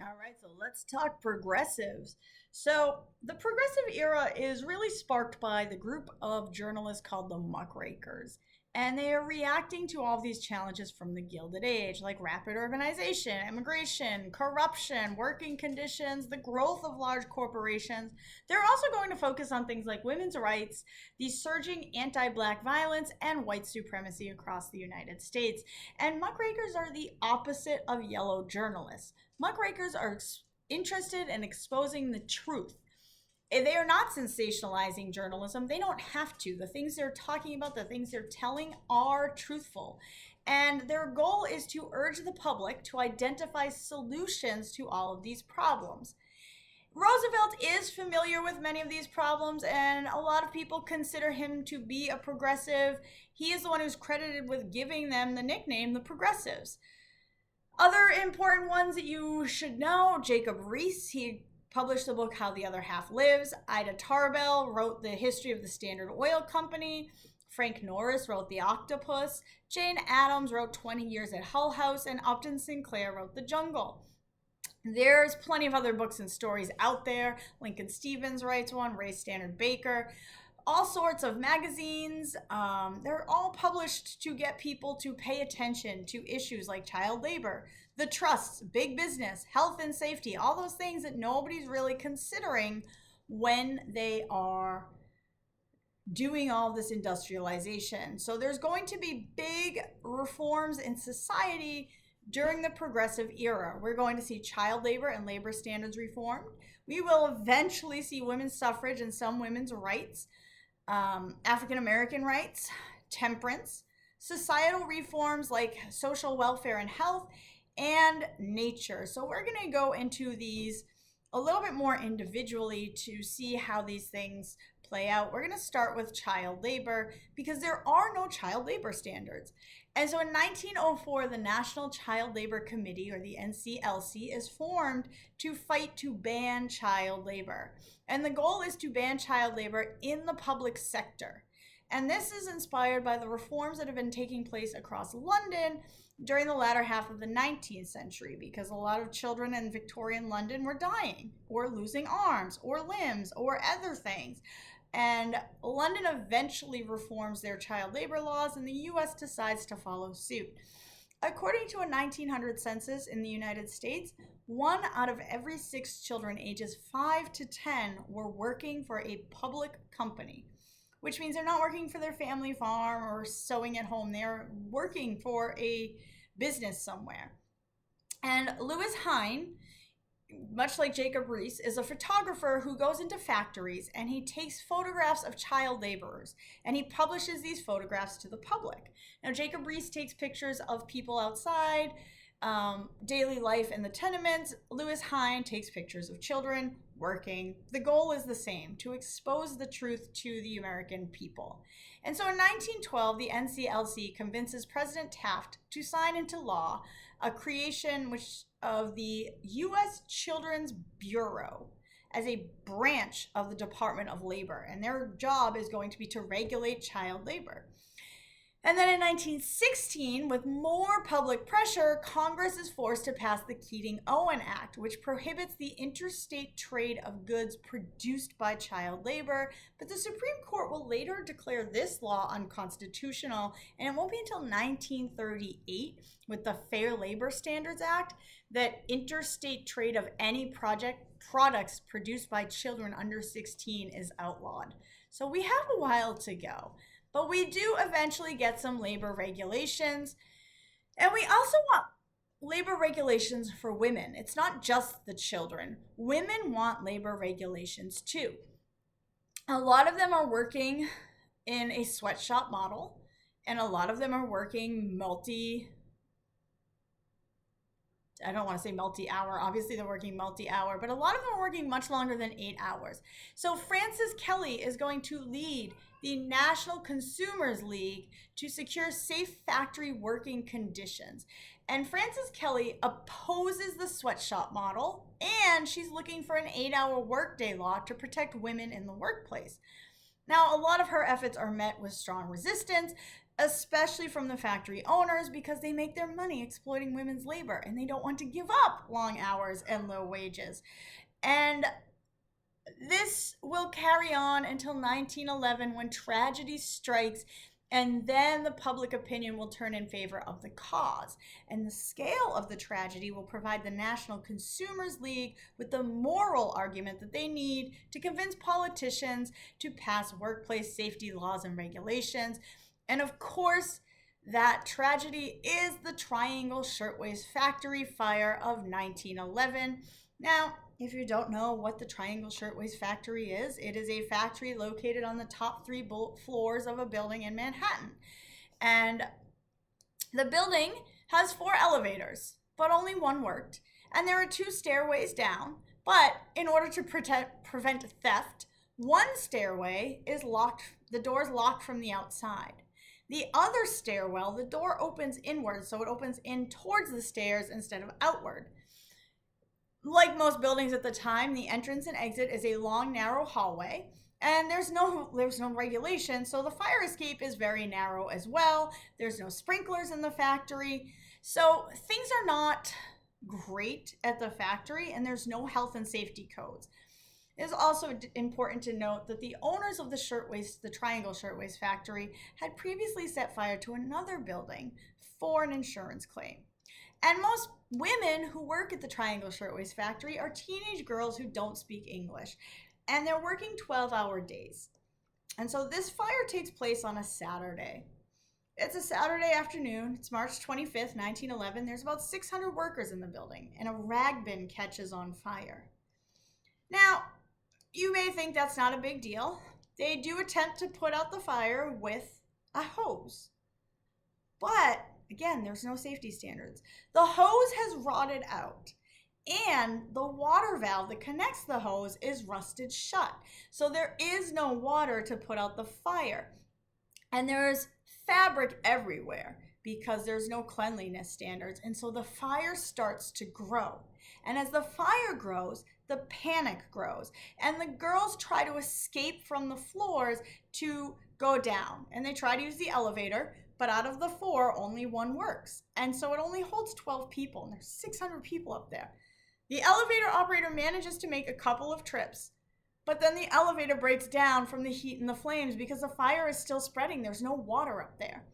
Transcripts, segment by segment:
All right, so let's talk progressives. So, the progressive era is really sparked by the group of journalists called the muckrakers. And they are reacting to all of these challenges from the Gilded Age, like rapid urbanization, immigration, corruption, working conditions, the growth of large corporations. They're also going to focus on things like women's rights, the surging anti black violence, and white supremacy across the United States. And muckrakers are the opposite of yellow journalists. Muckrakers are interested in exposing the truth. They are not sensationalizing journalism. They don't have to. The things they're talking about, the things they're telling are truthful. And their goal is to urge the public to identify solutions to all of these problems. Roosevelt is familiar with many of these problems, and a lot of people consider him to be a progressive. He is the one who's credited with giving them the nickname the Progressives. Other important ones that you should know: Jacob Riis, he published the book How the Other Half Lives. Ida Tarbell wrote The History of the Standard Oil Company. Frank Norris wrote The Octopus. Jane Addams wrote 20 Years at Hull House, and Upton Sinclair wrote The Jungle. There's plenty of other books and stories out there. Lincoln Stevens writes one, Ray Stannard Baker. All sorts of magazines. They're all published to get people to pay attention to issues like child labor, the trusts, big business, health and safety, all those things that nobody's really considering when they are doing all this industrialization. So there's going to be big reforms in society during the progressive era. We're going to see child labor and labor standards reformed. We will eventually see women's suffrage and some women's rights. African American rights, temperance, societal reforms like social welfare and health, and nature. So we're going to go into these a little bit more individually to see how these things play out. We're going to start with child labor because there are no child labor standards. And so in 1904, the National Child Labor Committee, or the NCLC, is formed to fight to ban child labor. And the goal is to ban child labor in the public sector. And this is inspired by the reforms that have been taking place across London during the latter half of the 19th century, because a lot of children in Victorian London were dying or losing arms or limbs or other things. And London eventually reforms their child labor laws, and the US decides to follow suit. According to a 1900 census in the United States, 1 out of every 6 children ages 5 to 10 were working for a public company, which means they're not working for their family farm or sewing at home. They're working for a business somewhere. And Lewis Hine, much like Jacob Riis, is a photographer who goes into factories and he takes photographs of child laborers and he publishes these photographs to the public. Now, Jacob Riis takes pictures of people outside, daily life in the tenements. Lewis Hine takes pictures of children working. The goal is the same: to expose the truth to the American people. And so in 1912, the NCLC convinces President Taft to sign into law a creation of the U.S. Children's Bureau as a branch of the Department of Labor. And their job is going to be to regulate child labor. And then in 1916, with more public pressure, Congress is forced to pass the Keating-Owen Act, which prohibits the interstate trade of goods produced by child labor. But the Supreme Court will later declare this law unconstitutional, and it won't be until 1938, with the Fair Labor Standards Act, that interstate trade of any products produced by children under 16 is outlawed. So we have a while to go. But we do eventually get some labor regulations. And we also want labor regulations for women. It's not just the children. Women want labor regulations too. A lot of them are working in a sweatshop model, and a lot of them are working I don't want to say multi-hour. Obviously, they're working multi-hour, but a lot of them are working much longer than 8 hours. So Frances Kelly is going to lead the National Consumers League to secure safe factory working conditions. And Frances Kelly opposes the sweatshop model, and she's looking for an 8-hour workday law to protect women in the workplace. Now, a lot of her efforts are met with strong resistance. especially from the factory owners, because they make their money exploiting women's labor and they don't want to give up long hours and low wages. And this will carry on until 1911, when tragedy strikes, and then the public opinion will turn in favor of the cause. And the scale of the tragedy will provide the National Consumers League with the moral argument that they need to convince politicians to pass workplace safety laws and regulations. And of course, that tragedy is the Triangle Shirtwaist Factory fire of 1911. Now, if you don't know what the Triangle Shirtwaist Factory is, it is a factory located on the top 3 floors of a building in Manhattan. And the building has 4 elevators, but only one worked. And there are 2 stairways down. But in order to prevent theft, one stairway is locked, the door is locked from the outside. The other stairwell, the door opens inward, so it opens in towards the stairs instead of outward. Like most buildings at the time, the entrance and exit is a long, narrow hallway, and there's no regulation, so the fire escape is very narrow as well. There's no sprinklers in the factory, so things are not great at the factory, and there's no health and safety codes. It is also important to note that the owners of the Triangle Shirtwaist Factory, had previously set fire to another building for an insurance claim. And most women who work at the Triangle Shirtwaist Factory are teenage girls who don't speak English, and they're working 12-hour days. And so this fire takes place on a Saturday. It's a Saturday afternoon. It's March 25th, 1911. There's about 600 workers in the building, and a rag bin catches on fire. Now, you may think that's not a big deal. They do attempt to put out the fire with a hose. But again, there's no safety standards. The hose has rotted out, and the water valve that connects the hose is rusted shut. So there is no water to put out the fire. And there's fabric everywhere because there's no cleanliness standards. And so the fire starts to grow. And as the fire grows, the panic grows. And the girls try to escape from the floors to go down. And they try to use the elevator, but out of the 4, only one works. And so it only holds 12 people, and there's 600 people up there. The elevator operator manages to make a couple of trips, but then the elevator breaks down from the heat and the flames because the fire is still spreading. There's no water up there.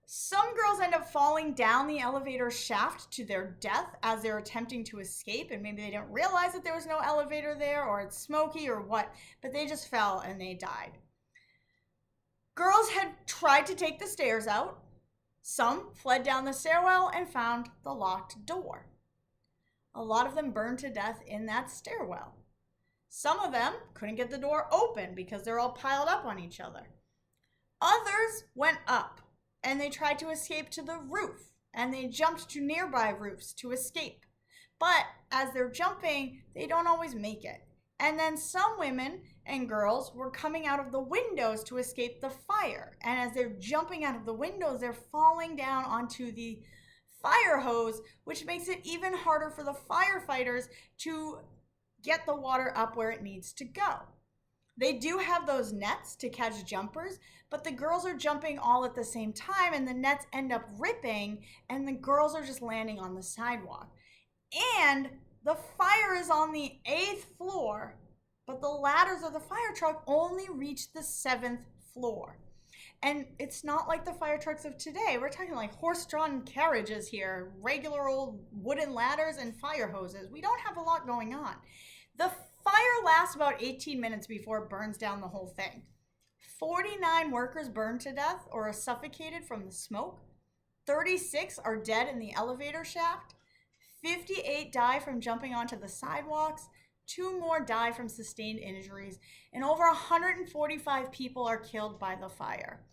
Some girls end up falling down the elevator shaft to their death as they're attempting to escape, and maybe they didn't realize that there was no elevator there, or it's smoky or what, but they just fell and they died. Girls had tried to take the stairs out. Some fled down the stairwell and found the locked door. A lot of them burned to death in that stairwell. Some of them couldn't get the door open because they're all piled up on each other. Others went up and they tried to escape to the roof, and they jumped to nearby roofs to escape. But as they're jumping, they don't always make it. And then some women and girls were coming out of the windows to escape the fire. And as they're jumping out of the windows, they're falling down onto the fire hose, which makes it even harder for the firefighters to get the water up where it needs to go. They do have those nets to catch jumpers, but the girls are jumping all at the same time, and the nets end up ripping, and the girls are just landing on the sidewalk. And the fire is on the 8th floor, but the ladders of the fire truck only reach the 7th floor. And it's not like the fire trucks of today. We're talking like horse-drawn carriages here, regular old wooden ladders and fire hoses. We don't have a lot going on. The fire lasts about 18 minutes before it burns down the whole thing. 49 workers burned to death or are suffocated from the smoke. 36 are dead in the elevator shaft. 58 die from jumping onto the sidewalks. 2 more die from sustained injuries. And over 145 people are killed by the fire.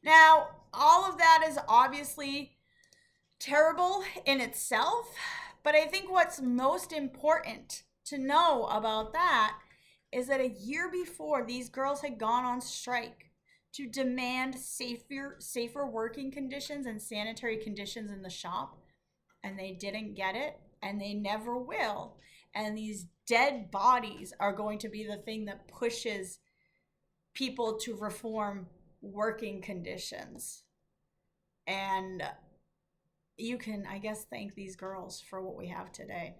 Now, all of that is obviously terrible in itself, but I think what's most important to know about that is that a year before, these girls had gone on strike to demand safer working conditions and sanitary conditions in the shop, and they didn't get it, and they never will. And these dead bodies are going to be the thing that pushes people to reform working conditions. And you can, I guess, thank these girls for what we have today.